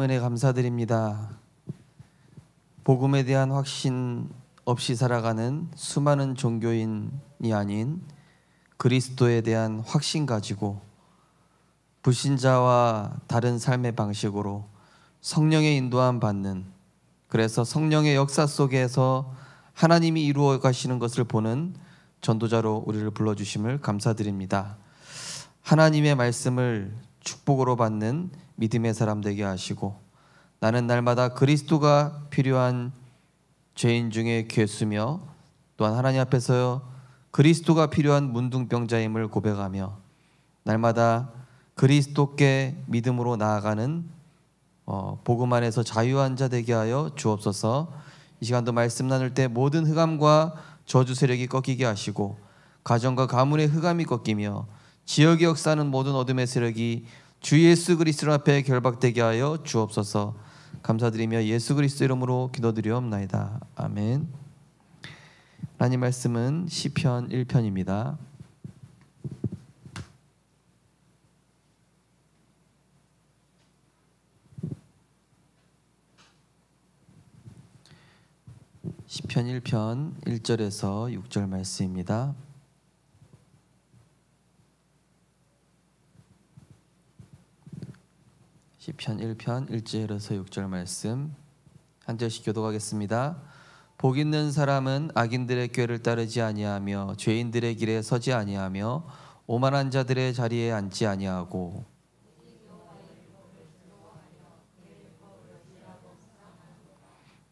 은혜 감사드립니다. 복음에 대한 확신 없이 살아가는 수많은 종교인이 아닌 그리스도에 대한 확신 가지고 불신자와 다른 삶의 방식으로 성령의 인도함 받는, 그래서 성령의 역사 속에서 하나님이 이루어 가시는 것을 보는 전도자로 우리를 불러주심을 감사드립니다. 하나님의 말씀을 축복으로 받는 믿음의 사람 되게 하시고, 나는 날마다 그리스도가 필요한 죄인 중에 괴수며 또한 하나님 앞에서 그리스도가 필요한 문둥병자임을 고백하며 날마다 그리스도께 믿음으로 나아가는 복음 안에서 자유한 자 되게 하여 주옵소서. 이 시간도 말씀 나눌 때 모든 흑암과 저주 세력이 꺾이게 하시고, 가정과 가문의 흑암이 꺾이며 지역의 역사는 모든 어둠의 세력이 주 예수 그리스도 앞에 결박되게 하여 주옵소서. 감사드리며 예수 그리스도 이름으로 기도드리옵나이다. 아멘. 하나님 말씀은 시편 1편입니다. 시편 1편 1절에서 6절 말씀입니다. 시편 1편 1절에서 6절 말씀 한 절씩 교독하겠습니다. 복 있는 사람은 악인들의 꾀를 따르지 아니하며 죄인들의 길에 서지 아니하며 오만한 자들의 자리에 앉지 아니하고,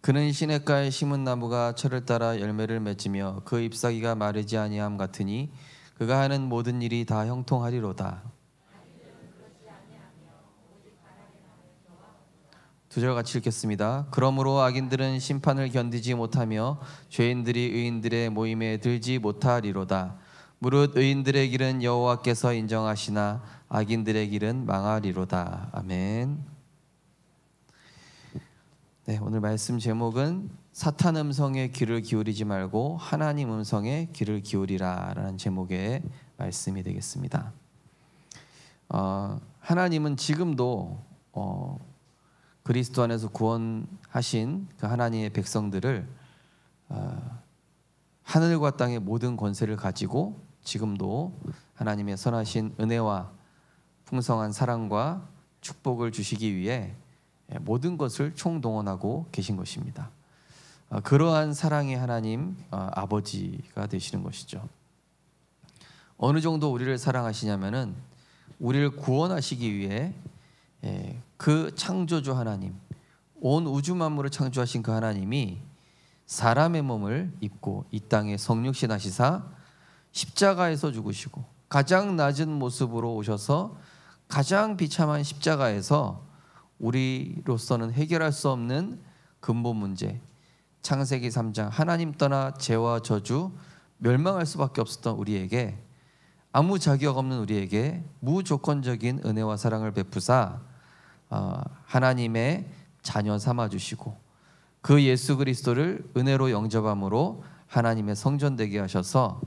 그는 시냇가에 심은 나무가 철을 따라 열매를 맺으며 그 잎사귀가 마르지 아니함 같으니 그가 하는 모든 일이 다 형통하리로다. 두 절 같이 읽겠습니다. 그러므로 악인들은 심판을 견디지 못하며 죄인들이 의인들의 모임에 들지 못하리로다. 무릇 의인들의 길은 여호와께서 인정하시나 악인들의 길은 망하리로다. 아멘. 네, 오늘 말씀 제목은 사탄 음성에 귀를 기울이지 말고 하나님 음성에 귀를 기울이라 라는 제목의 말씀이 되겠습니다. 하나님은 지금도 그리스도 안에서 구원하신 그 하나님의 백성들을 하늘과 땅의 모든 권세를 가지고 지금도 하나님의 선하신 은혜와 풍성한 사랑과 축복을 주시기 위해 모든 것을 총동원하고 계신 것입니다. 그러한 사랑의 하나님 아버지가 되시는 것이죠. 어느 정도 우리를 사랑하시냐면은 우리를 구원하시기 위해 그 창조주 하나님, 온 우주 만물을 창조하신 그 하나님이 사람의 몸을 입고 이 땅에 성육신 하시사 십자가에서 죽으시고 가장 낮은 모습으로 오셔서 가장 비참한 십자가에서 우리로서는 해결할 수 없는 근본 문제, 창세기 3장 하나님 떠나 죄와 저주 멸망할 수밖에 없었던 우리에게, 아무 자격 없는 우리에게 무조건적인 은혜와 사랑을 베푸사 하나님의 자녀 삼아주시고 그 예수 그리스도를 은혜로 영접함으로 하나님의 성전 되게 하셔서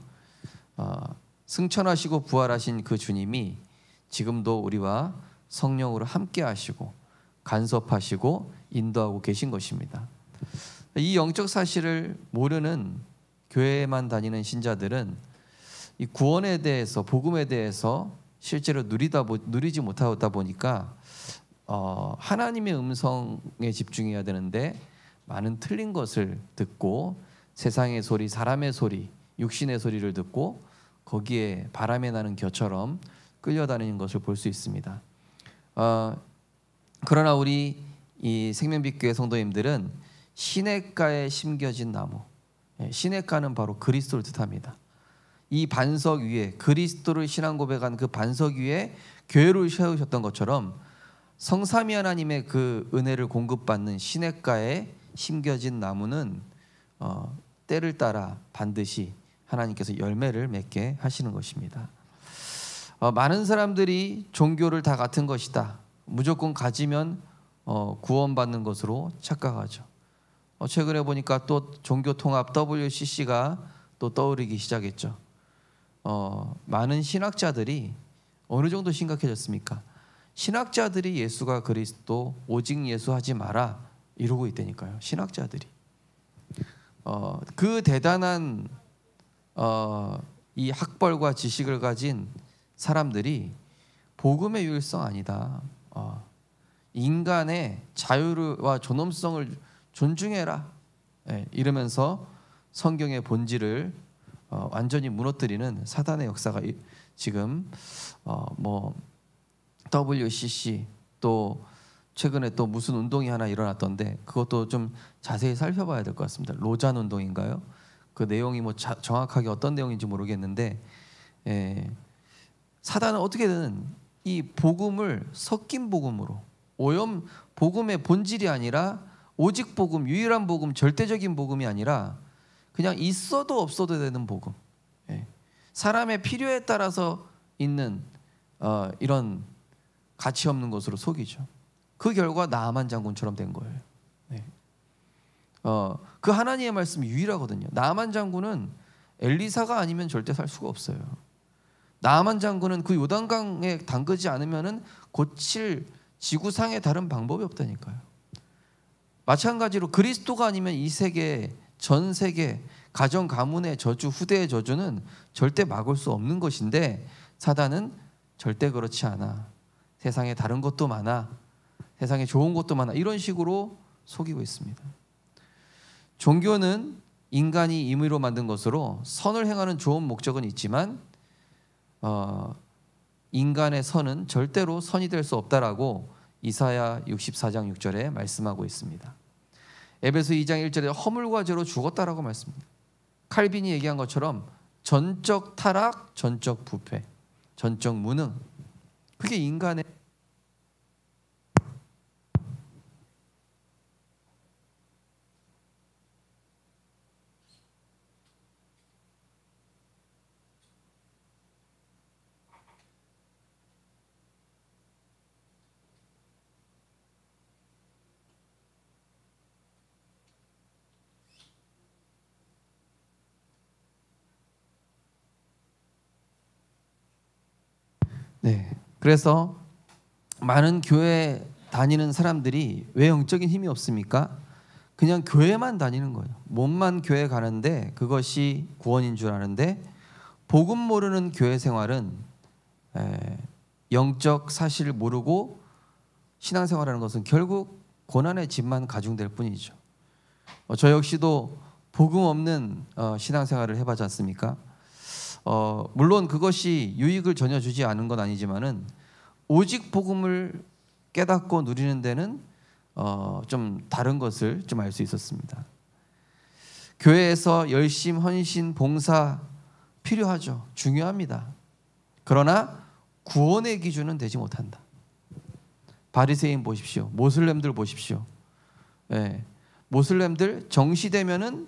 승천하시고 부활하신 그 주님이 지금도 우리와 성령으로 함께 하시고 간섭하시고 인도하고 계신 것입니다. 이 영적 사실을 모르는 교회에만 다니는 신자들은 이 구원에 대해서, 복음에 대해서 실제로 누리지 못하다 보니까 하나님의 음성에 집중해야 되는데 많은 틀린 것을 듣고 세상의 소리, 사람의 소리, 육신의 소리를 듣고 거기에 바람에 나는 겨처럼 끌려다니는 것을 볼 수 있습니다. 그러나 우리 이 생명빛교회 성도님들은 시냇가에 심겨진 나무, 시냇가는 바로 그리스도를 뜻합니다. 이 반석 위에 그리스도를 신앙 고백한 그 반석 위에 교회를 세우셨던 것처럼 성삼위 하나님의 그 은혜를 공급받는 시냇가에 심겨진 나무는 때를 따라 반드시 하나님께서 열매를 맺게 하시는 것입니다. 많은 사람들이 종교를 다 같은 것이다, 무조건 가지면 구원받는 것으로 착각하죠. 최근에 보니까 또 종교통합 WCC가 또 떠오르기 시작했죠. 많은 신학자들이 어느 정도 심각해졌습니까? 신학자들이 예수가 그리스도 오직 예수 하지 마라 이러고 있다니까요. 신학자들이 그 대단한 이 학벌과 지식을 가진 사람들이 복음의 유일성 아니다. 인간의 자유와 존엄성을 존중해라. 이러면서 성경의 본질을 완전히 무너뜨리는 사단의 역사가 지금 WCC 또 최근에 또 무슨 운동이 하나 일어났던데 그것도 좀 자세히 살펴봐야 될 것 같습니다. 로잔 운동인가요? 그 내용이 정확하게 어떤 내용인지 모르겠는데 사단은 어떻게든 이 복음을 섞인 복음으로 복음의 본질이 아니라 오직 복음, 유일한 복음, 절대적인 복음이 아니라 그냥 있어도 없어도 되는 복음, 사람의 필요에 따라서 있는 이런 가치 없는 것으로 속이죠. 그 결과 나아만 장군처럼 된 거예요. 그 하나님의 말씀이 유일하거든요. 나아만 장군은 엘리사가 아니면 절대 살 수가 없어요. 나아만 장군은 그 요단강에 담그지 않으면은 고칠 지구상에 다른 방법이 없다니까요. 마찬가지로 그리스도가 아니면 이 세계, 전 세계 가정 가문의 저주, 후대의 저주는 절대 막을 수 없는 것인데 사단은 절대 그렇지 않아. 세상에 다른 것도 많아. 세상에 좋은 것도 많아. 이런 식으로 속이고 있습니다. 종교는 인간이 임의로 만든 것으로 선을 행하는 좋은 목적은 있지만 인간의 선은 절대로 선이 될 수 없다라고 이사야 64장 6절에 말씀하고 있습니다. 에베소 2장 1절에 허물과 죄로 죽었다라고 말씀합니다. 칼빈이 얘기한 것처럼 전적 타락, 전적 부패, 전적 무능, 그게 인간의 그래서 많은 교회 다니는 사람들이 왜 영적인 힘이 없습니까? 그냥 교회만 다니는 거예요. 몸만 교회 가는데 그것이 구원인 줄 아는데 복음 모르는 교회 생활은 영적 사실을 모르고 신앙생활하는 것은 결국 고난의 짐만 가중될 뿐이죠. 저 역시도 복음 없는 신앙생활을 해봤지 않습니까? 물론 그것이 유익을 전혀 주지 않은 건 아니지만은 오직 복음을 깨닫고 누리는 데는 좀 다른 것을 좀 알 수 있었습니다. 교회에서 열심, 헌신, 봉사 필요하죠. 중요합니다. 그러나 구원의 기준은 되지 못한다. 바리새인 보십시오. 모슬렘들 보십시오. 모슬렘들 정시되면은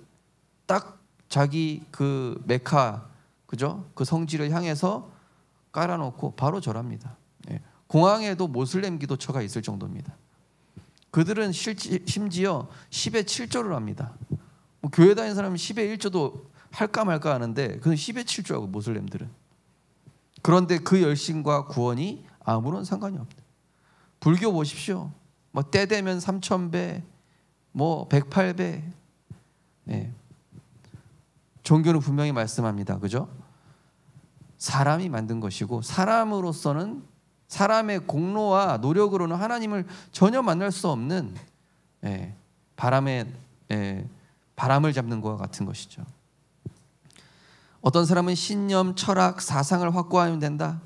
딱 자기 그 메카, 그죠? 그 성지를 향해서 깔아놓고 바로 절합니다. 공항에도 모슬렘 기도처가 있을 정도입니다. 그들은 심지어 10의 7조를 합니다. 교회 다니는 사람은 10의 1조도 할까 말까 하는데 그건 10의 7조하고 모슬렘들은. 그런데 그 열심과 구원이 아무런 상관이 없다. 불교 보십시오. 때 되면 3000배, 108배. 종교는 분명히 말씀합니다. 그죠? 사람이 만든 것이고 사람으로서는 사람의 공로와 노력으로는 하나님을 전혀 만날 수 없는 바람을 잡는 것과 같은 것이죠. 어떤 사람은 신념, 철학, 사상을 확고하면 된다.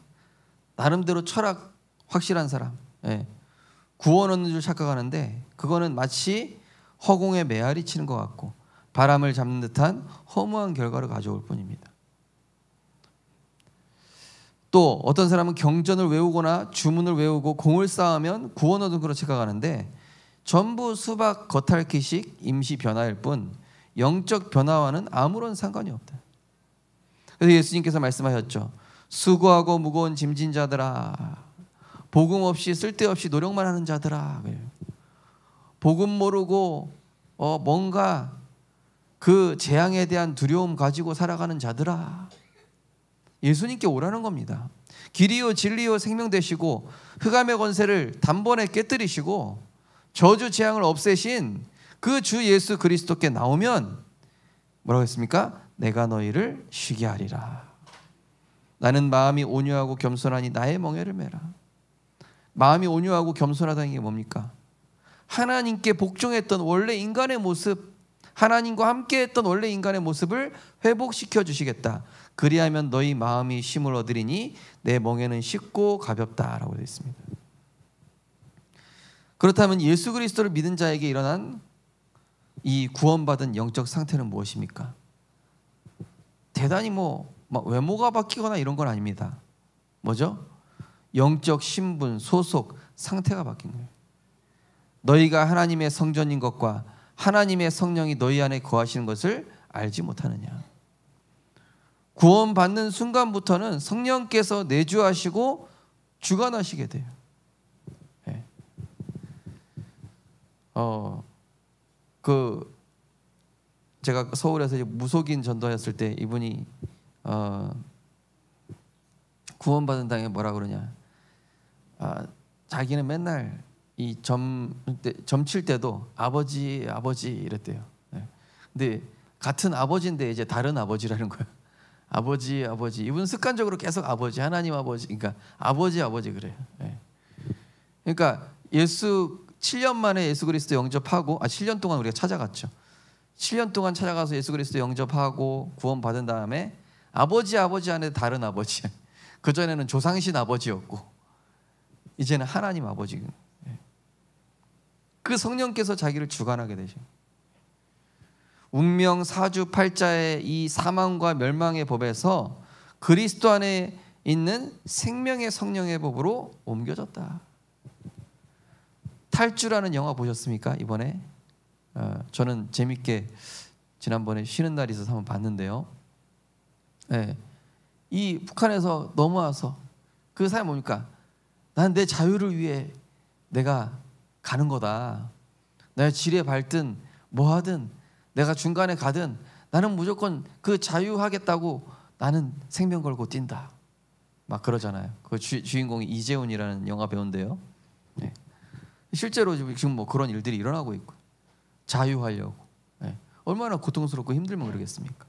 나름대로 철학 확실한 사람, 구원 얻는 줄 착각하는데 그거는 마치 허공에 메아리 치는 것 같고 바람을 잡는 듯한 허무한 결과를 가져올 뿐입니다. 또 어떤 사람은 경전을 외우거나 주문을 외우고 공을 쌓으면 구원 얻은 그로 착각하는데 전부 수박 겉핥기식 임시 변화일 뿐 영적 변화와는 아무런 상관이 없다. 그래서 예수님께서 말씀하셨죠. 수고하고 무거운 짐진 자들아, 복음 없이 쓸데없이 노력만 하는 자들아, 복음 모르고 뭔가 그 재앙에 대한 두려움 가지고 살아가는 자들아, 예수님께 오라는 겁니다. 길이요 진리요 생명 되시고 흑암의 권세를 단번에 깨뜨리시고 저주 재앙을 없애신 그 주 예수 그리스도께 나오면 뭐라고 했습니까? 내가 너희를 쉬게 하리라. 나는 마음이 온유하고 겸손하니 나의 멍에를 메라. 마음이 온유하고 겸손하다는 게 뭡니까? 하나님께 복종했던 원래 인간의 모습, 하나님과 함께했던 원래 인간의 모습을 회복시켜 주시겠다. 그리하면 너희 마음이 쉼을 얻으리니 내 멍에는 쉽고 가볍다라고 되어 있습니다. 그렇다면 예수 그리스도를 믿은 자에게 일어난 이 구원받은 영적 상태는 무엇입니까? 대단히 막 외모가 바뀌거나 이런 건 아닙니다. 뭐죠? 영적 신분, 소속, 상태가 바뀐 거예요. 너희가 하나님의 성전인 것과 하나님의 성령이 너희 안에 거하시는 것을 알지 못하느냐. 구원받는 순간부터는 성령께서 내주하시고 주관하시게 돼요. 네. 제가 서울에서 무속인 전도했을 때 이분이 구원받은 당에 뭐라 그러냐. 자기는 맨날 이 점칠 때도 아버지 이랬대요. 네. 근데 같은 아버지인데 이제 다른 아버지라는 거예요. 아버지 이분 습관적으로 계속 아버지, 하나님 아버지, 그러니까 아버지 그래요. 네. 그러니까 7년 만에 예수 그리스도 영접하고 7년 동안 우리가 찾아갔죠. 7년 동안 찾아가서 예수 그리스도 영접하고 구원받은 다음에 아버지 안에 다른 아버지. 그전에는 조상신 아버지였고 이제는 하나님 아버지. 그 성령께서 자기를 주관하게 되죠. 운명 사주팔자의 이 사망과 멸망의 법에서 그리스도 안에 있는 생명의 성령의 법으로 옮겨졌다. 탈주라는 영화 보셨습니까? 이번에 저는 재밌게 지난번에 쉬는 날이 있어서 한번 봤는데요. 네. 이 북한에서 넘어와서 그 사람이 뭡니까? 난 내 자유를 위해 내가 가는 거다. 내가 지뢰 밟든 뭐 하든 내가 중간에 가든 나는 무조건 그 자유하겠다고 나는 생명 걸고 뛴다. 막 그러잖아요. 그 주인공이 이재훈이라는 영화 배우인데요. 네. 실제로 지금 뭐 그런 일들이 일어나고 있고 자유하려고. 네. 얼마나 고통스럽고 힘들면 그러겠습니까?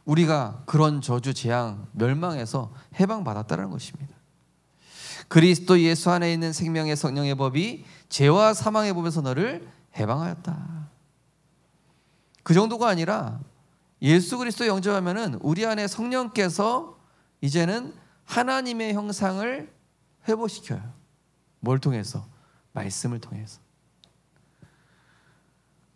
우리가 그런 저주 재앙 멸망에서 해방받았다는 것입니다. 그리스도 예수 안에 있는 생명의 성령의 법이 죄와 사망의 법에서 너를 해방하였다. 그 정도가 아니라 예수 그리스도 영접하면은 우리 안에 성령께서 이제는 하나님의 형상을 회복시켜요. 뭘 통해서? 말씀을 통해서.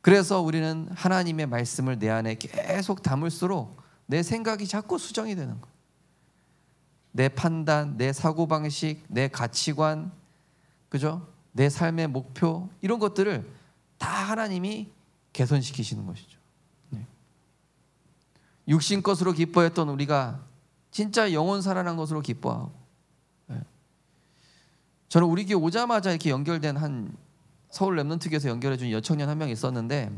그래서 우리는 하나님의 말씀을 내 안에 계속 담을수록 내 생각이 자꾸 수정이 되는 거예요. 내 판단, 내 사고방식, 내 가치관, 그죠? 내 삶의 목표 이런 것들을 다 하나님이 개선시키시는 것이죠. 네. 육신 것으로 기뻐했던 우리가 진짜 영혼 살아난 것으로 기뻐하고. 네. 저는 우리 교회 오자마자 이렇게 연결된 한 서울 랩넌트교에서 연결해준 여청년 한 명 있었는데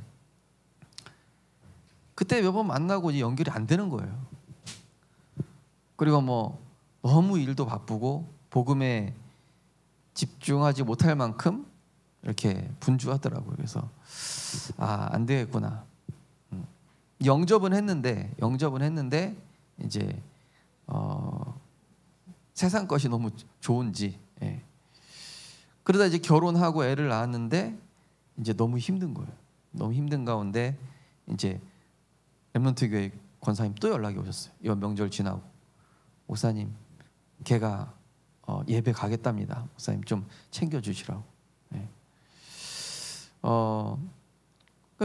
그때 몇 번 만나고 이제 연결이 안 되는 거예요. 그리고 뭐 너무 일도 바쁘고 복음에 집중하지 못할 만큼 이렇게 분주하더라고요. 그래서 안 되겠구나. 영접은 했는데 이제 세상 것이 너무 좋은지 그러다 이제 결혼하고 애를 낳았는데 이제 너무 힘든 거예요. 너무 힘든 가운데 이제 랩넌트 교회 권사님 또 연락이 오셨어요. 이번 명절 지나고 목사님 걔가 예배 가겠답니다. 목사님 좀 챙겨주시라고. 네.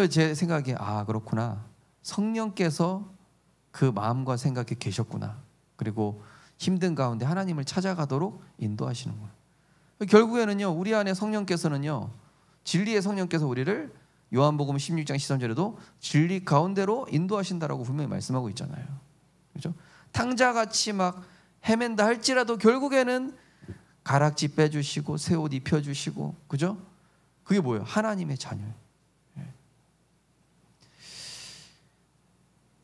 제 생각에 그렇구나. 성령께서 그 마음과 생각에 계셨구나. 그리고 힘든 가운데 하나님을 찾아가도록 인도하시는구나. 결국에는요 우리 안에 성령께서는요 진리의 성령께서 우리를 요한복음 16장 13절에도 진리 가운데로 인도하신다라고 분명히 말씀하고 있잖아요. 그렇죠? 탕자같이 막 헤맨다 할지라도 결국에는 가락지 빼주시고 새 옷 입혀주시고, 그죠? 그게 뭐예요? 하나님의 자녀예요.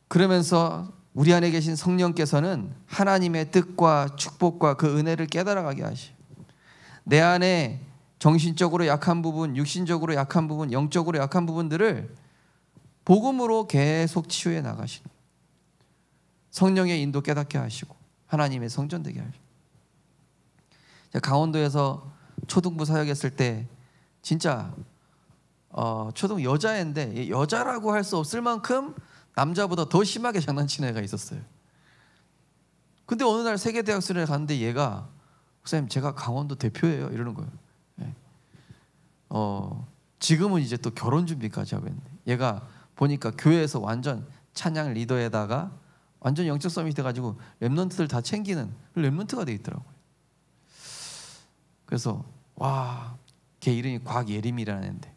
그러면서 우리 안에 계신 성령께서는 하나님의 뜻과 축복과 그 은혜를 깨달아가게 하시오. 내 안에 정신적으로 약한 부분, 육신적으로 약한 부분, 영적으로 약한 부분들을 복음으로 계속 치유해 나가시는 거예요. 성령의 인도 깨닫게 하시고 하나님의 성전 되게 하시고. 제가 강원도에서 초등부 사역했을 때 진짜 초등 여자애인데 여자라고 할 수 없을 만큼 남자보다 더 심하게 장난치는 애가 있었어요. 근데 어느 날 세계대학술에 갔는데 얘가 목사님 제가 강원도 대표예요 이러는 거예요. 네. 지금은 이제 또 결혼 준비까지 하고 있는데 얘가 보니까 교회에서 완전 찬양 리더에다가 완전 영적 서밋이 돼가지고 랩런트들 다 챙기는 랩런트가 돼 있더라고요. 그래서 와, 걔 이름이 곽예림이라는 애인데,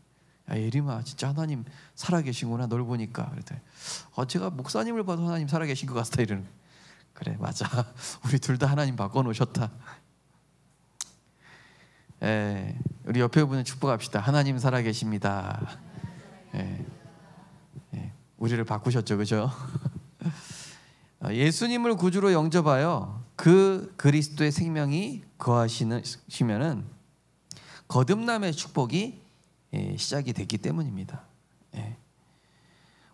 야 예림아 진짜 하나님 살아계신구나 널 보니까. 그랬더니 제가 목사님을 봐도 하나님 살아계신 것 같다 이러는 거예요. 그래 맞아, 우리 둘 다 하나님 바꿔놓으셨다. 우리 옆에 분을 축복합시다. 하나님 살아계십니다. 우리를 바꾸셨죠, 그죠? 예수님을 구주로 영접하여 그 그리스도의 생명이 거하시면은 거듭남의 축복이 시작이 됐기 때문입니다.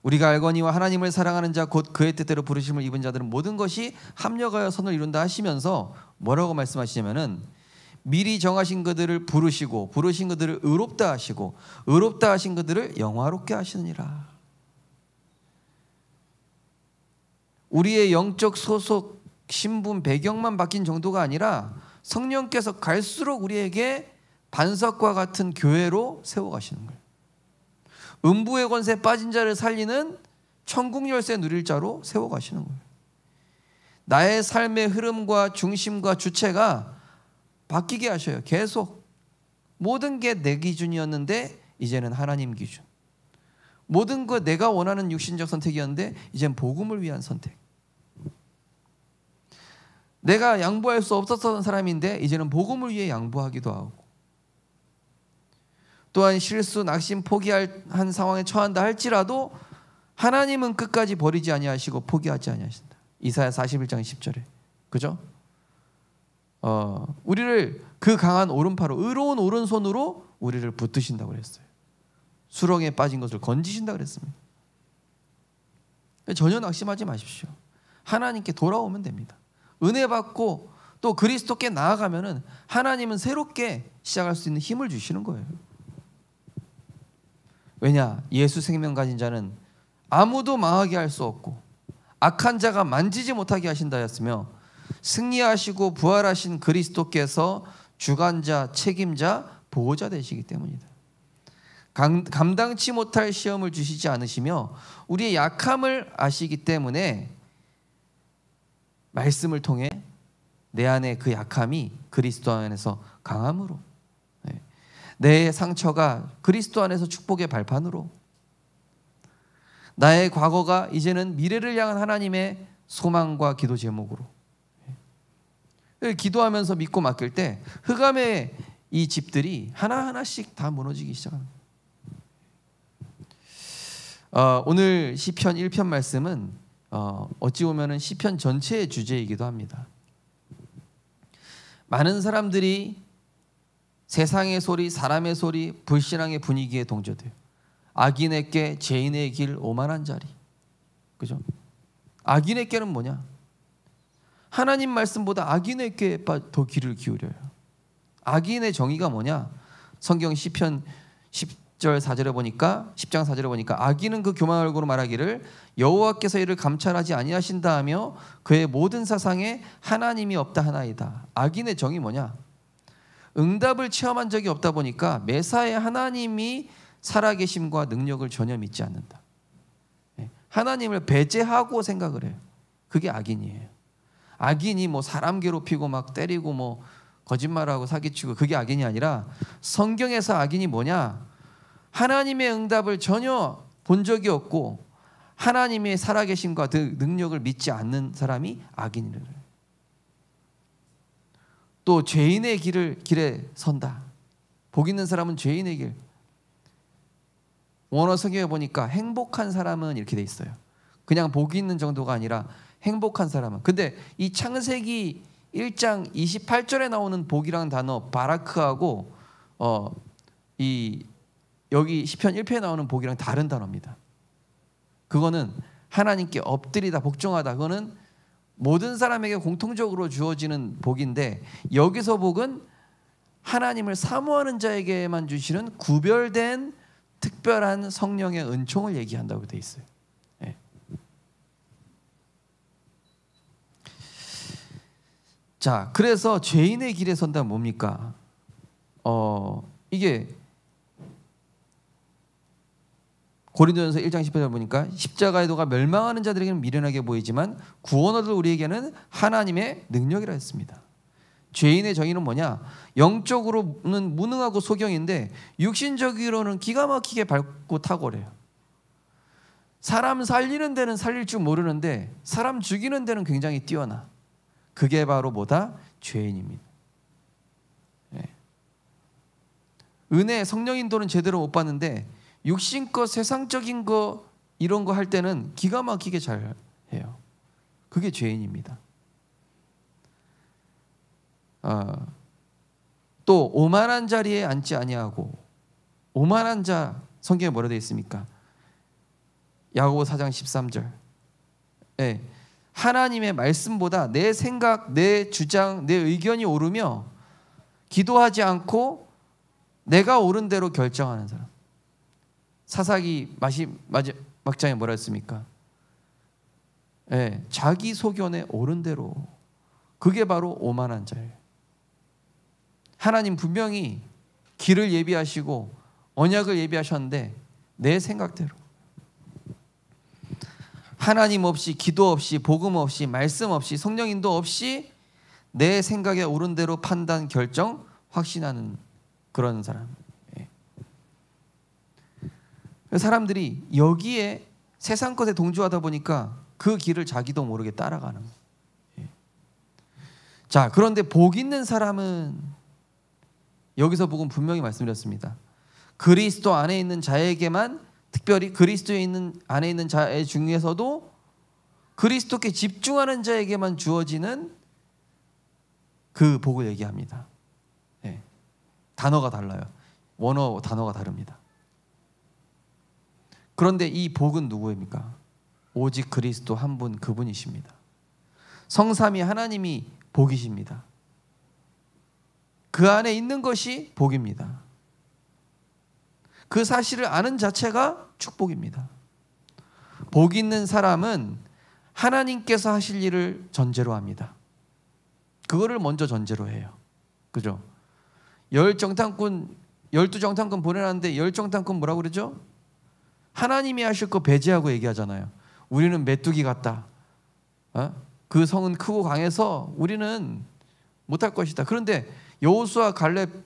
우리가 알거니와 하나님을 사랑하는 자 곧 그의 뜻대로 부르심을 입은 자들은 모든 것이 합력하여 선을 이룬다 하시면서 뭐라고 말씀하시냐면은 미리 정하신 그들을 부르시고 부르신 그들을 의롭다 하시고 의롭다 하신 그들을 영화롭게 하시느니라. 우리의 영적 소속, 신분, 배경만 바뀐 정도가 아니라 성령께서 갈수록 우리에게 반석과 같은 교회로 세워가시는 거예요. 음부의 권세 빠진 자를 살리는 천국 열쇠 누릴 자로 세워가시는 거예요. 나의 삶의 흐름과 중심과 주체가 바뀌게 하셔요. 계속 모든 게 내 기준이었는데 이제는 하나님 기준. 모든 거 내가 원하는 육신적 선택이었는데 이제는 복음을 위한 선택. 내가 양보할 수 없었던 사람인데 이제는 복음을 위해 양보하기도 하고, 또한 실수, 낙심, 포기한 상황에 처한다 할지라도 하나님은 끝까지 버리지 아니하시고 포기하지 아니하신다. 이사야 41장 10절에 그죠? 우리를 그 강한 오른팔로 의로운 오른손으로 우리를 붙드신다고 그랬어요. 수렁에 빠진 것을 건지신다 그랬습니다. 전혀 낙심하지 마십시오. 하나님께 돌아오면 됩니다. 은혜 받고 또 그리스도께 나아가면은 하나님은 새롭게 시작할 수 있는 힘을 주시는 거예요. 왜냐? 예수 생명 가진 자는 아무도 망하게 할 수 없고 악한 자가 만지지 못하게 하신다 하였으며 승리하시고 부활하신 그리스도께서 주관자, 책임자, 보호자 되시기 때문이다. 감당치 못할 시험을 주시지 않으시며 우리의 약함을 아시기 때문에 말씀을 통해 내 안에 그 약함이 그리스도 안에서 강함으로, 내 상처가 그리스도 안에서 축복의 발판으로, 나의 과거가 이제는 미래를 향한 하나님의 소망과 기도 제목으로, 기도하면서 믿고 맡길 때 흑암의 이 집들이 하나하나씩 다 무너지기 시작합니다. 오늘 시편 1편 말씀은 어찌 보면은 시편 전체의 주제이기도 합니다. 많은 사람들이 세상의 소리, 사람의 소리, 불신앙의 분위기에 동조돼요. 악인의 꾀, 죄인의 길, 오만한 자리. 그죠? 악인의 꾀는 뭐냐? 하나님 말씀보다 악인의 꾀에 더 귀를 기울여요. 악인의 정의가 뭐냐? 성경 시편 10절 4절에 보니까 10장 4절에 보니까 악인은 그 교만한 얼굴로 말하기를 여호와께서 이를 감찰하지 아니하신다 하며 그의 모든 사상에 하나님이 없다 하나이다. 악인의 정의 뭐냐? 응답을 체험한 적이 없다 보니까 매사에 하나님이 살아계심과 능력을 전혀 믿지 않는다. 하나님을 배제하고 생각을 해요. 그게 악인이에요. 악인이 뭐 사람 괴롭히고 막 때리고 뭐 거짓말하고 사기치고 그게 악인이 아니라 성경에서 악인이 뭐냐? 하나님의 응답을 전혀 본 적이 없고 하나님의 살아계심과 그 능력을 믿지 않는 사람이 악인이래요. 또 죄인의 길에 선다. 복 있는 사람은 죄인의 길. 원어 성경에 보니까 행복한 사람은 이렇게 돼 있어요. 그냥 복 있는 정도가 아니라 행복한 사람은. 근데 이 창세기 1장 28절에 나오는 복이라는 단어 바라크하고 이 여기 시편 1편에 나오는 복이랑 다른 단어입니다. 그거는 하나님께 엎드리다 복종하다. 그거는 모든 사람에게 공통적으로 주어지는 복인데, 여기서 복은 하나님을 사모하는 자에게만 주시는 구별된 특별한 성령의 은총을 얘기한다고 되어 있어요. 네. 자, 그래서 죄인의 길에 선다 뭡니까? 이게 고린도전서 1장 10절에 보니까 십자가의 도가 멸망하는 자들에게는 미련하게 보이지만 구원 얻을 우리에게는 하나님의 능력이라 했습니다. 죄인의 정의는 뭐냐? 영적으로는 무능하고 소경인데 육신적으로는 기가 막히게 밝고 탁월해요. 사람 살리는 데는 살릴 줄 모르는데 사람 죽이는 데는 굉장히 뛰어나. 그게 바로 뭐다? 죄인입니다. 네. 은혜, 성령 인도는 제대로 못 받는데 육신껏 세상적인 거 이런 거 할 때는 기가 막히게 잘 해요. 그게 죄인입니다. 또 오만한 자리에 앉지 아니하고, 오만한 자 성경에 뭐라 되어 있습니까? 야고보 4장 13절. 네. 하나님의 말씀보다 내 생각, 내 주장, 내 의견이 오르며 기도하지 않고 내가 옳은 대로 결정하는 사람. 사사기 막장에 뭐라 했습니까? 네, 자기 소견에 옳은 대로. 그게 바로 오만한 자예요. 하나님 분명히 길을 예비하시고 언약을 예비하셨는데 내 생각대로, 하나님 없이, 기도 없이, 복음 없이, 말씀 없이, 성령 인도 없이 내 생각에 옳은 대로 판단, 결정, 확신하는 그런 사람. 사람들이 여기에 세상 것에 동조하다 보니까 그 길을 자기도 모르게 따라가는 거예요. 자, 그런데 복 있는 사람은, 여기서 복은 분명히 말씀드렸습니다. 그리스도 안에 있는 자에게만, 특별히 그리스도에 있는 안에 있는 자 중에서도 그리스도께 집중하는 자에게만 주어지는 그 복을 얘기합니다. 네. 단어가 달라요. 원어 단어가 다릅니다. 그런데 이 복은 누구입니까? 오직 그리스도 한 분, 그분이십니다. 성삼위 하나님이 복이십니다. 그 안에 있는 것이 복입니다. 그 사실을 아는 자체가 축복입니다. 복 있는 사람은 하나님께서 하실 일을 전제로 합니다. 그거를 먼저 전제로 해요. 그죠? 12정탐꾼 보내놨는데 10정탐꾼 뭐라고 그러죠? 하나님이 하실 거 배제하고 얘기하잖아요. 우리는 메뚜기 같다. 그 성은 크고 강해서 우리는 못할 것이다. 그런데 여호수아 갈렙은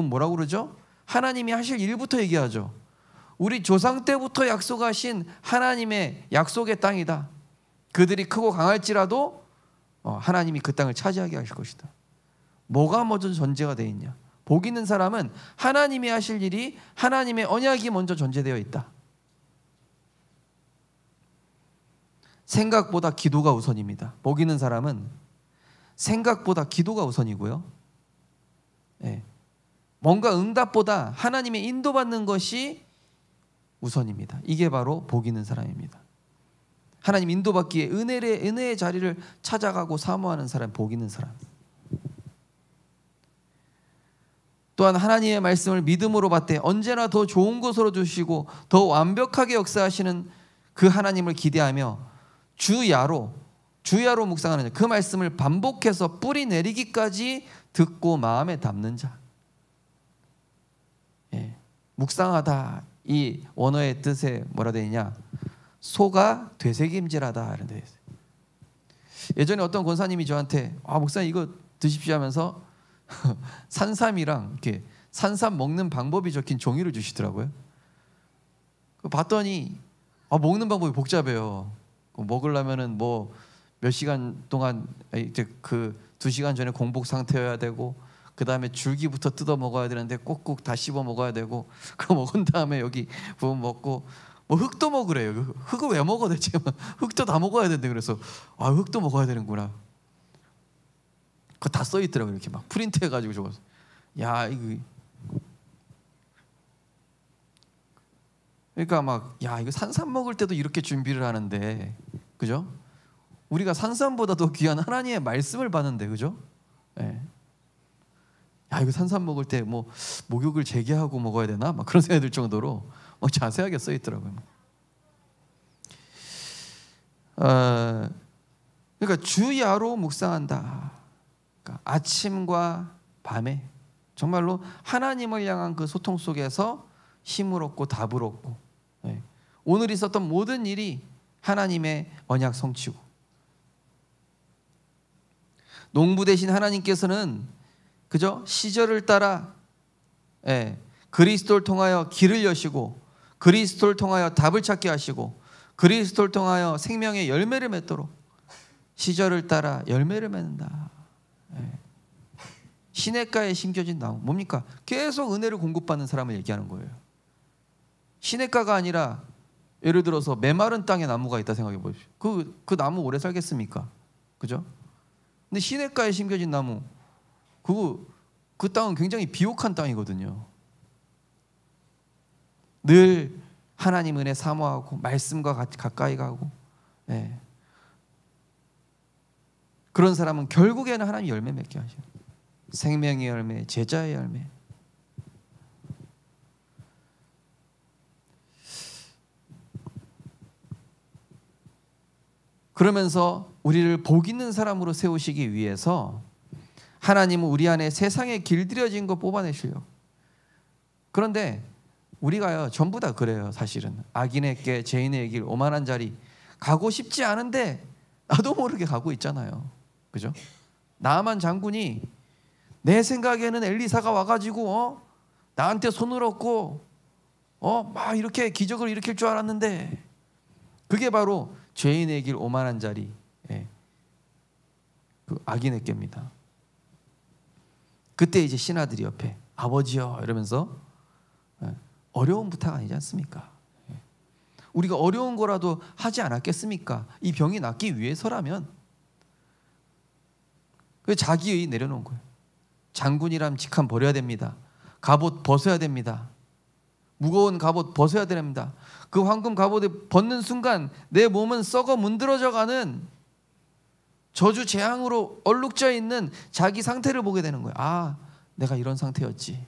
뭐라고 그러죠? 하나님이 하실 일부터 얘기하죠. 우리 조상 때부터 약속하신 하나님의 약속의 땅이다. 그들이 크고 강할지라도 하나님이 그 땅을 차지하게 하실 것이다. 뭐가 먼저 전제가 되어 있냐? 복 있는 사람은 하나님이 하실 일이, 하나님의 언약이 먼저 전제되어 있다. 생각보다 기도가 우선입니다. 복 있는 사람은 생각보다 기도가 우선이고요. 네. 뭔가 응답보다 하나님의 인도받는 것이 우선입니다. 이게 바로 복 있는 사람입니다. 하나님 인도받기에 은혜의 자리를 찾아가고 사모하는 사람, 복 있는 사람. 또한 하나님의 말씀을 믿음으로 받되 언제나 더 좋은 것으로 주시고 더 완벽하게 역사하시는 그 하나님을 기대하며 주야로 묵상하는 자, 그 말씀을 반복해서 뿌리 내리기까지 듣고 마음에 담는 자. 예, 묵상하다, 이 원어의 뜻에 뭐라 되어 있냐? 소가 되새김질하다 이런 데 있어요. 예전에 어떤 권사님이 저한테 목사님 이거 드십시오 하면서 산삼이랑 이렇게 산삼 먹는 방법이 적힌 종이를 주시더라고요. 봤더니 먹는 방법이 복잡해요. 먹으려면은 뭐 몇 시간 동안 이제 그 2시간 전에 공복 상태여야 되고, 그 다음에 줄기부터 뜯어 먹어야 되는데 꼭꼭 다 씹어 먹어야 되고, 그거 먹은 다음에 여기 부분 먹고 뭐 흙도 먹으래요. 흙을 왜 먹어 대체? 흙도 다 먹어야 된대. 그래서 흙도 먹어야 되는구나. 그거 다 써 있더라고요. 이렇게 막 프린트 해가지고 적어서. 야 이거 그러니까 막 이거 산삼 먹을 때도 이렇게 준비를 하는데, 그죠? 우리가 산삼보다 더 귀한 하나님의 말씀을 받는데, 그죠? 예. 이거 산삼 먹을 때 뭐 목욕을 재개하고 먹어야 되나? 막 그런 생각이 들 정도로 막 자세하게 써 있더라고요. 그러니까 주야로 묵상한다. 그러니까 아침과 밤에 정말로 하나님을 향한 그 소통 속에서 힘을 얻고 답을 얻고, 오늘 있었던 모든 일이 하나님의 언약 성취고, 농부 되신 하나님께서는 그죠? 시절을 따라 그리스도를 통하여 길을 여시고, 그리스도를 통하여 답을 찾게 하시고, 그리스도를 통하여 생명의 열매를 맺도록 시절을 따라 열매를 맺는다. 시냇가에 심겨진 나무, 뭡니까? 계속 은혜를 공급받는 사람을 얘기하는 거예요. 시냇가가 아니라 예를 들어서 메마른 땅에 나무가 있다 생각해 보십시오. 그 나무 오래 살겠습니까? 그죠? 근데 시냇가에 심겨진 나무, 그 땅은 굉장히 비옥한 땅이거든요. 늘 하나님 은혜 사모하고 말씀과 가까이 가고, 그런 사람은 결국에는 하나님 열매 맺게 하셔요. 생명의 열매, 제자의 열매. 그러면서 우리를 복 있는 사람으로 세우시기 위해서 하나님은 우리 안에 세상에 길들여진 거 뽑아내시려고. 그런데 우리가요 전부 다 그래요. 사실은 악인의 길, 죄인의 길, 오만한 자리 가고 싶지 않은데 나도 모르게 가고 있잖아요. 그죠? 나아만 장군이 내 생각에는 엘리사가 와가지고 나한테 손을 얹고 막 이렇게 기적을 일으킬 줄 알았는데, 그게 바로 죄인의 길, 오만한 자리, 그 악인의 길입니다. 그때 이제 신하들이 옆에 아버지요 이러면서, 어려운 부탁 아니지 않습니까? 우리가 어려운 거라도 하지 않았겠습니까? 이 병이 낫기 위해서라면. 그 자기의 내려놓은 거예요. 장군이란 직함 버려야 됩니다. 갑옷 벗어야 됩니다. 무거운 갑옷 벗어야 됩니다. 그 황금 갑옷을 벗는 순간 내 몸은 썩어 문드러져 가는 저주 재앙으로 얼룩져 있는 자기 상태를 보게 되는 거예요. 내가 이런 상태였지.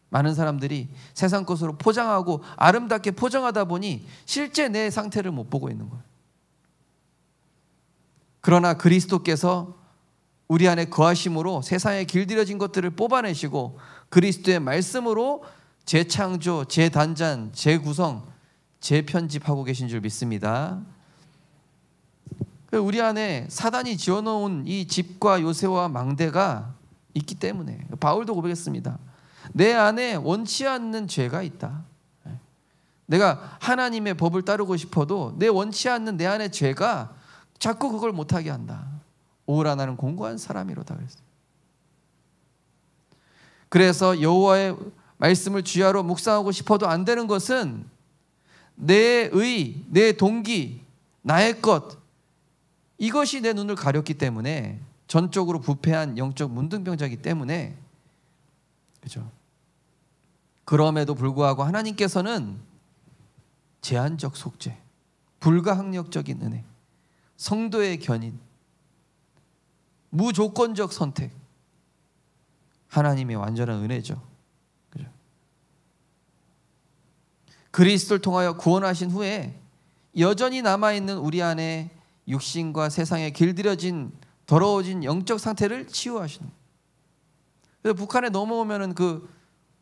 많은 사람들이 세상 것으로 포장하고 아름답게 포장하다 보니 실제 내 상태를 못 보고 있는 거예요. 그러나 그리스도께서 우리 안에 거하심으로 세상에 길들여진 것들을 뽑아내시고 그리스도의 말씀으로 재창조, 재단장, 재구성, 재편집하고 계신 줄 믿습니다. 우리 안에 사단이 지어놓은 이 집과 요새와 망대가 있기 때문에 바울도 고백했습니다. 내 안에 원치 않는 죄가 있다. 내가 하나님의 법을 따르고 싶어도 내 원치 않는 내 안의 죄가 자꾸 그걸 못하게 한다. 오라 나는 공고한 사람이로다 그랬어요. 그래서 여호와의 말씀을 주야로 묵상하고 싶어도 안 되는 것은 내 의, 내 동기, 나의 것, 이것이 내 눈을 가렸기 때문에, 전적으로 부패한 영적 문둥병자이기 때문에, 그렇죠? 그럼에도 불구하고 하나님께서는 제한적 속죄, 불가항력적인 은혜, 성도의 견인, 무조건적 선택, 하나님의 완전한 은혜죠. 그죠? 그리스도를 통하여 구원하신 후에 여전히 남아있는 우리 안에 육신과 세상에 길들여진 더러워진 영적 상태를 치유하시는. 그래서 북한에 넘어오면은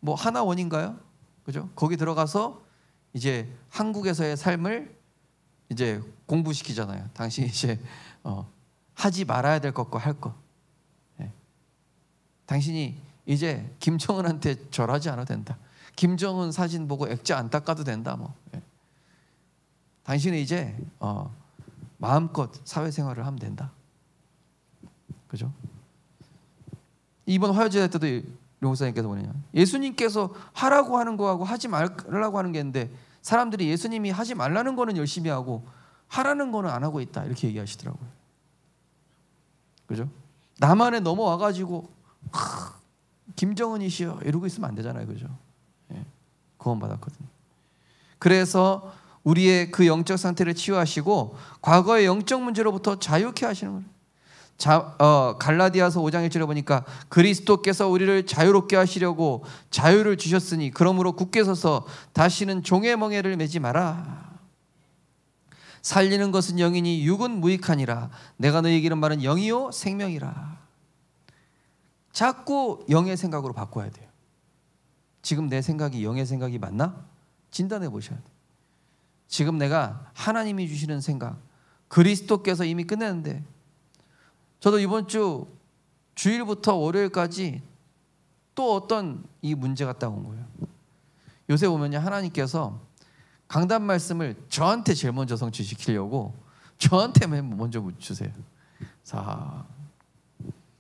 뭐 하나원인가요? 그죠? 거기 들어가서 이제 한국에서의 삶을 이제 공부시키잖아요. 당신이 이제 하지 말아야 될 것과 할 것. 당신이 이제 김정은한테 절하지 않아도 된다. 김정은 사진 보고 액자 안 닦아도 된다. 뭐. 당신은 이제 마음껏 사회생활을 하면 된다. 그죠? 이번 화요제 때도 목사님께서 뭐냐, 예수님께서 하라고 하는 거하고 하지 말라고 하는 게 있는데 사람들이 예수님이 하지 말라는 거는 열심히 하고 하라는 거는 안 하고 있다 이렇게 얘기하시더라고요. 그죠? 남한에 넘어와가지고 김정은이시여 이러고 있으면 안 되잖아요. 그죠? 예, 구원받았거든요. 그래서 우리의 그 영적 상태를 치유하시고 과거의 영적 문제로부터 자유케 하시는 거예요. 갈라디아서 5장 1절에 보니까 그리스도께서 우리를 자유롭게 하시려고 자유를 주셨으니 그러므로 굳게 서서 다시는 종의 멍에를 매지 마라. 살리는 것은 영이니 육은 무익하니라. 내가 너희에게 이른 말은 영이요 생명이라. 자꾸 영의 생각으로 바꿔야 돼요. 지금 내 생각이 영의 생각이 맞나? 진단해 보셔야 돼요. 지금 내가 하나님이 주시는 생각, 그리스도께서 이미 끝냈는데, 저도 이번 주 주일부터 월요일까지 또 어떤 이 문제가 딱 온 거예요. 요새 보면요, 하나님께서 강단 말씀을 저한테 제일 먼저 성취시키려고 저한테 먼저 주세요. 자,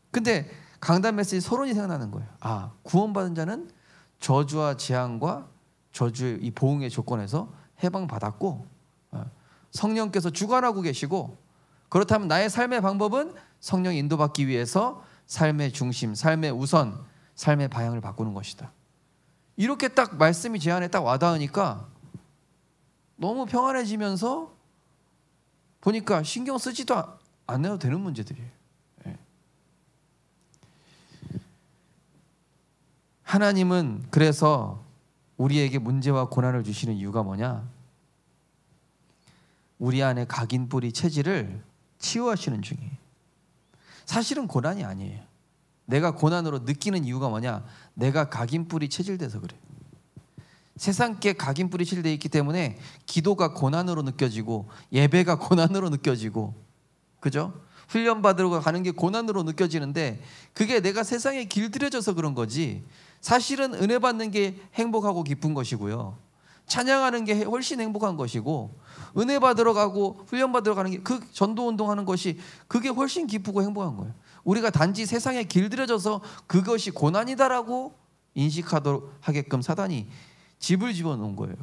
근데 강단 메시지 서론이 생각나는 거예요. 아, 구원받은 자는 저주와 재앙과 저주의 이 보응의 조건에서 해방받았고 성령께서 주관하고 계시고, 그렇다면 나의 삶의 방법은 성령 인도받기 위해서 삶의 중심, 삶의 우선, 삶의 방향을 바꾸는 것이다. 이렇게 딱 말씀이 제 안에 딱 와닿으니까 너무 평안해지면서 보니까 신경 쓰지도 않아도 되는 문제들이에요. 네. 하나님은 그래서 우리에게 문제와 고난을 주시는 이유가 뭐냐? 우리 안에 각인뿌리 체질을 치유하시는 중이에요. 사실은 고난이 아니에요. 내가 고난으로 느끼는 이유가 뭐냐? 내가 각인뿌리 체질돼서 그래요. 세상께 각인뿌리 체질되어 있기 때문에 기도가 고난으로 느껴지고 예배가 고난으로 느껴지고, 그죠? 훈련 받으러 가는 게 고난으로 느껴지는데 그게 내가 세상에 길들여져서 그런 거지, 사실은 은혜 받는 게 행복하고 기쁜 것이고요, 찬양하는 게 훨씬 행복한 것이고, 은혜 받으러 가고 훈련 받으러 가는 게, 그 전도 운동하는 것이 그게 훨씬 기쁘고 행복한 거예요. 우리가 단지 세상에 길들여져서 그것이 고난이다라고 인식하도록 하게끔 사단이 집을 집어놓은 거예요.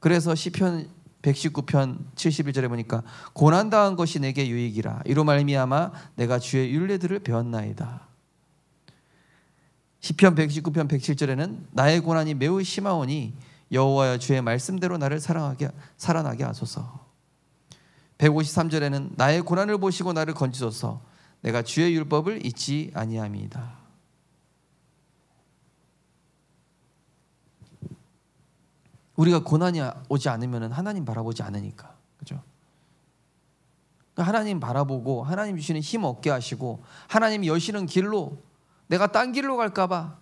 그래서 시편 119편 71절에 보니까 고난당한 것이 내게 유익이라. 이로 말미암아 내가 주의 율례들을 배웠나이다. 시편 119편 107절에는 나의 고난이 매우 심하오니 여호와여 주의 말씀대로 나를 살아나게 하소서. 153절에는 나의 고난을 보시고 나를 건지소서. 내가 주의 율법을 잊지 아니함이다. 우리가 고난이 오지 않으면 하나님 바라보지 않으니까, 그죠? 하나님 바라보고 하나님 주시는 힘 얻게 하시고 하나님이 여시는 길로 내가 딴 길로 갈까 봐.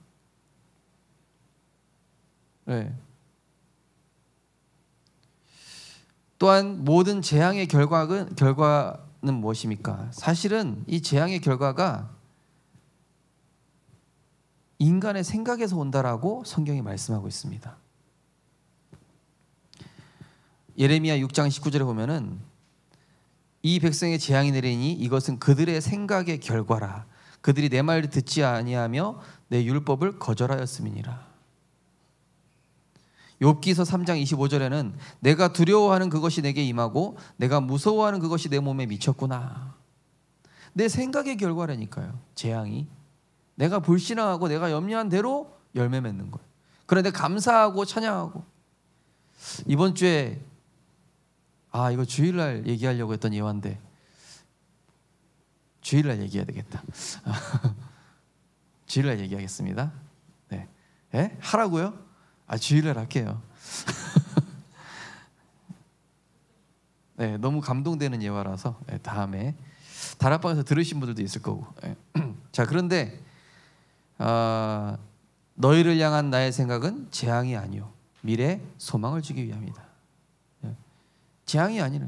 네. 또한 모든 재앙의 결과는 무엇입니까? 사실은 이 재앙의 결과가 인간의 생각에서 온다라고 성경이 말씀하고 있습니다. 예레미야 6장 19절에 보면은 이 백성의 재앙이 내리니 이것은 그들의 생각의 결과라. 그들이 내 말을 듣지 아니하며 내 율법을 거절하였음이니라. 욥기서 3장 25절에는 내가 두려워하는 그것이 내게 임하고 내가 무서워하는 그것이 내 몸에 미쳤구나. 내 생각의 결과라니까요. 재앙이 내가 불신앙하고 내가 염려한 대로 열매 맺는 거예요. 그런데 감사하고 찬양하고. 이번 주에 이거 주일날 얘기하려고 했던 예화인데 주일날 얘기해야 되겠다. 주일날 얘기하겠습니다. 네. 예? 하라고요? 주일날 할게요. 네, 너무 감동되는 예화라서 다음에 다락방에서 들으신 분들도 있을 거고. 자, 그런데 너희를 향한 나의 생각은 재앙이 아니요 미래 소망을 주기 위함이다. 재앙이 아니라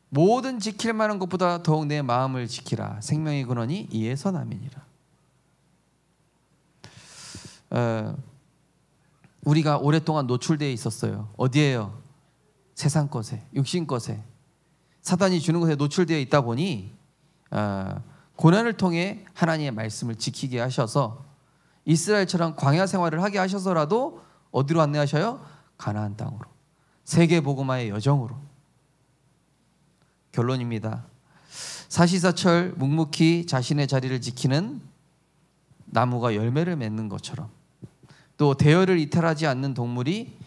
모든 지킬 만한 것보다 더욱 내 마음을 지키라. 생명의 근원이 이에서 남이니라. 우리가 오랫동안 노출되어 있었어요. 어디에요? 세상 것에, 육신 것에, 사단이 주는 것에 노출되어 있다 보니 고난을 통해 하나님의 말씀을 지키게 하셔서 이스라엘처럼 광야 생활을 하게 하셔서라도 어디로 안내하셔요? 가나안 땅으로. 세계 복음화의 여정으로. 결론입니다. 사시사철 묵묵히 자신의 자리를 지키는 나무가 열매를 맺는 것처럼, 또 대열을 이탈하지 않는 동물이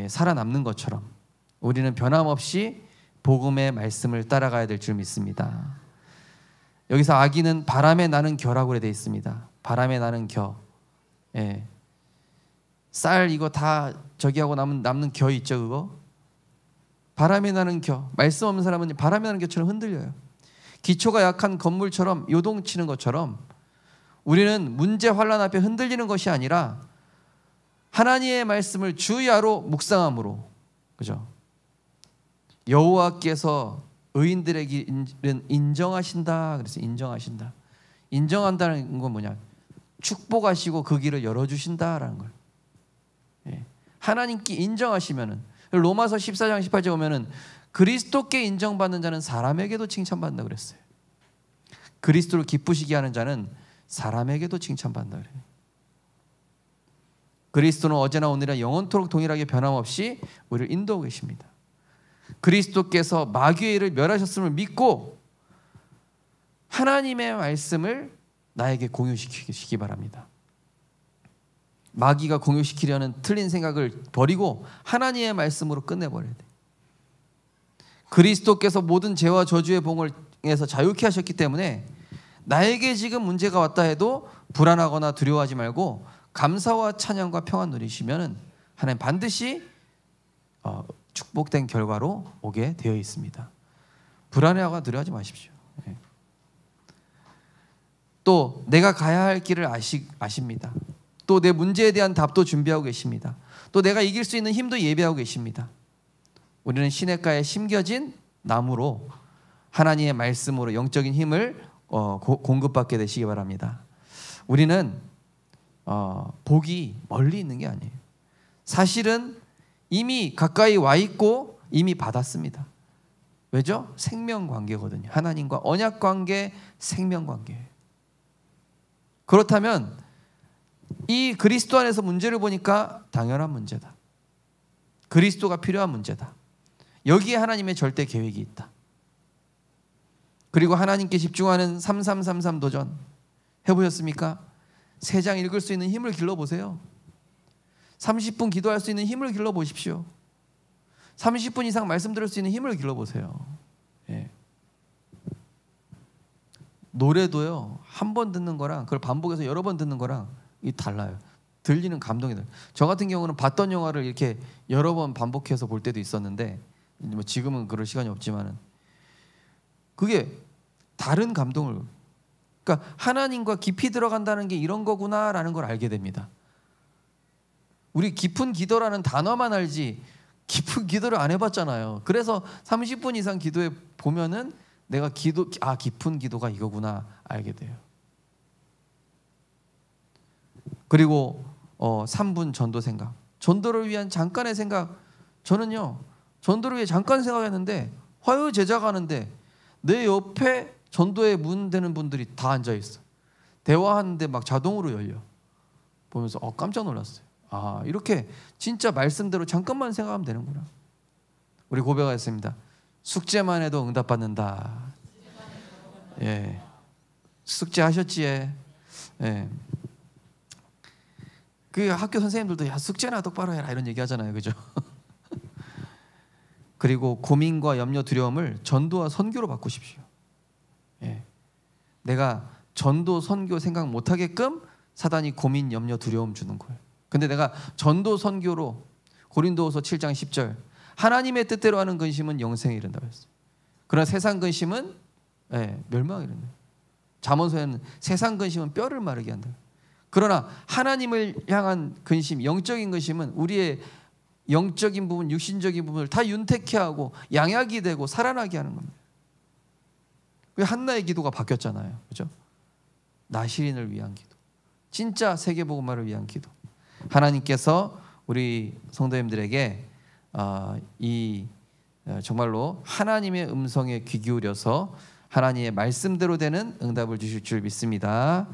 살아남는 것처럼 우리는 변함없이 복음의 말씀을 따라가야 될 줄 믿습니다. 여기서 아기는 바람에 나는 겨라고 되어 있습니다. 바람에 나는 겨. 쌀 이거 다 저기 하고 남는 겨 있죠, 그거? 바람에 나는 겨. 말씀 없는 사람은 바람에 나는 겨처럼 흔들려요. 기초가 약한 건물처럼 요동치는 것처럼 우리는 문제 환란 앞에 흔들리는 것이 아니라 하나님의 말씀을 주야로 묵상함으로, 그죠? 여호와께서 의인들에게 인정하신다. 그래서 인정하신다. 인정한다는 건 뭐냐? 축복하시고 그 길을 열어주신다라는 걸. 하나님께 인정하시면은, 로마서 14장 18절 보면은 그리스도께 인정받는 자는 사람에게도 칭찬받는다 그랬어요. 그리스도를 기쁘시게 하는 자는 사람에게도 칭찬받는다 그래요. 그리스도는 어제나 오늘이나 영원토록 동일하게 변함없이 우리를 인도하고 계십니다. 그리스도께서 마귀의 일을 멸하셨음을 믿고 하나님의 말씀을 나에게 공유시키기 바랍니다. 마귀가 공유시키려는 틀린 생각을 버리고 하나님의 말씀으로 끝내버려야 돼. 그리스도께서 모든 죄와 저주의 봉을에서 자유케 하셨기 때문에 나에게 지금 문제가 왔다 해도 불안하거나 두려워하지 말고 감사와 찬양과 평안 누리시면은 하나님 반드시 축복된 결과로 오게 되어 있습니다. 불안해하거나 두려워하지 마십시오. 또 내가 가야 할 길을 아십니다. 또 내 문제에 대한 답도 준비하고 계십니다. 또 내가 이길 수 있는 힘도 예비하고 계십니다. 우리는 시냇가에 심겨진 나무로 하나님의 말씀으로 영적인 힘을 공급받게 되시기 바랍니다. 우리는 복이 멀리 있는 게 아니에요. 사실은 이미 가까이 와 있고 이미 받았습니다. 왜죠? 생명관계거든요. 하나님과 언약관계, 생명관계예요. 그렇다면 이 그리스도 안에서 문제를 보니까 당연한 문제다. 그리스도가 필요한 문제다. 여기에 하나님의 절대 계획이 있다. 그리고 하나님께 집중하는 3333 도전 해보셨습니까? 3장 읽을 수 있는 힘을 길러보세요. 30분 기도할 수 있는 힘을 길러보십시오. 30분 이상 말씀 들을 수 있는 힘을 길러보세요. 노래도요, 한 번 듣는 거랑 그걸 반복해서 여러 번 듣는 거랑 이 달라요. 들리는 감동이 달라요. 저 같은 경우는 봤던 영화를 이렇게 여러 번 반복해서 볼 때도 있었는데, 뭐 지금은 그럴 시간이 없지만은 그게 다른 감동을, 그러니까 하나님과 깊이 들어간다는 게 이런 거구나라는 걸 알게 됩니다. 우리 깊은 기도라는 단어만 알지 깊은 기도를 안 해봤잖아요. 그래서 30분 이상 기도해 보면은 내가 깊은 기도가 이거구나 알게 돼요. 그리고 3분 전도 생각. 전도를 위한 잠깐의 생각. 저는요, 전도를 위해 잠깐 생각했는데 화요 제자가 하는데 내 옆에 전도에 문대는 분들이 다 앉아 있어. 대화하는데 막 자동으로 열려. 보면서 깜짝 놀랐어요. 아, 이렇게 진짜 말씀대로 잠깐만 생각하면 되는구나. 우리 고백하겠습니다. 숙제만 해도 응답받는다. 예, 숙제하셨지? 예. 그 학교 선생님들도 야, 숙제나 똑바로 해라 이런 얘기 하잖아요, 그죠? 그리고 고민과 염려, 두려움을 전도와 선교로 바꾸십시오. 예. 내가 전도, 선교 생각 못하게끔 사단이 고민, 염려, 두려움 주는 거예요. 근데 내가 전도, 선교로 고린도후서 7장 10절 하나님의 뜻대로 하는 근심은 영생에 이른다고 했어요. 그러나 세상 근심은 멸망에 이른다. 잠언서에는 세상 근심은 뼈를 마르게 한다. 그러나 하나님을 향한 근심, 영적인 근심은 우리의 영적인 부분, 육신적인 부분을 다 윤택케 하고 양약이 되고 살아나게 하는 겁니다. 한나의 기도가 바뀌었잖아요, 그렇죠? 나시린을 위한 기도, 진짜 세계복음화를 위한 기도. 하나님께서 우리 성도님들에게 정말로 하나님의 음성에 귀 기울여서 하나님의 말씀대로 되는 응답을 주실 줄 믿습니다.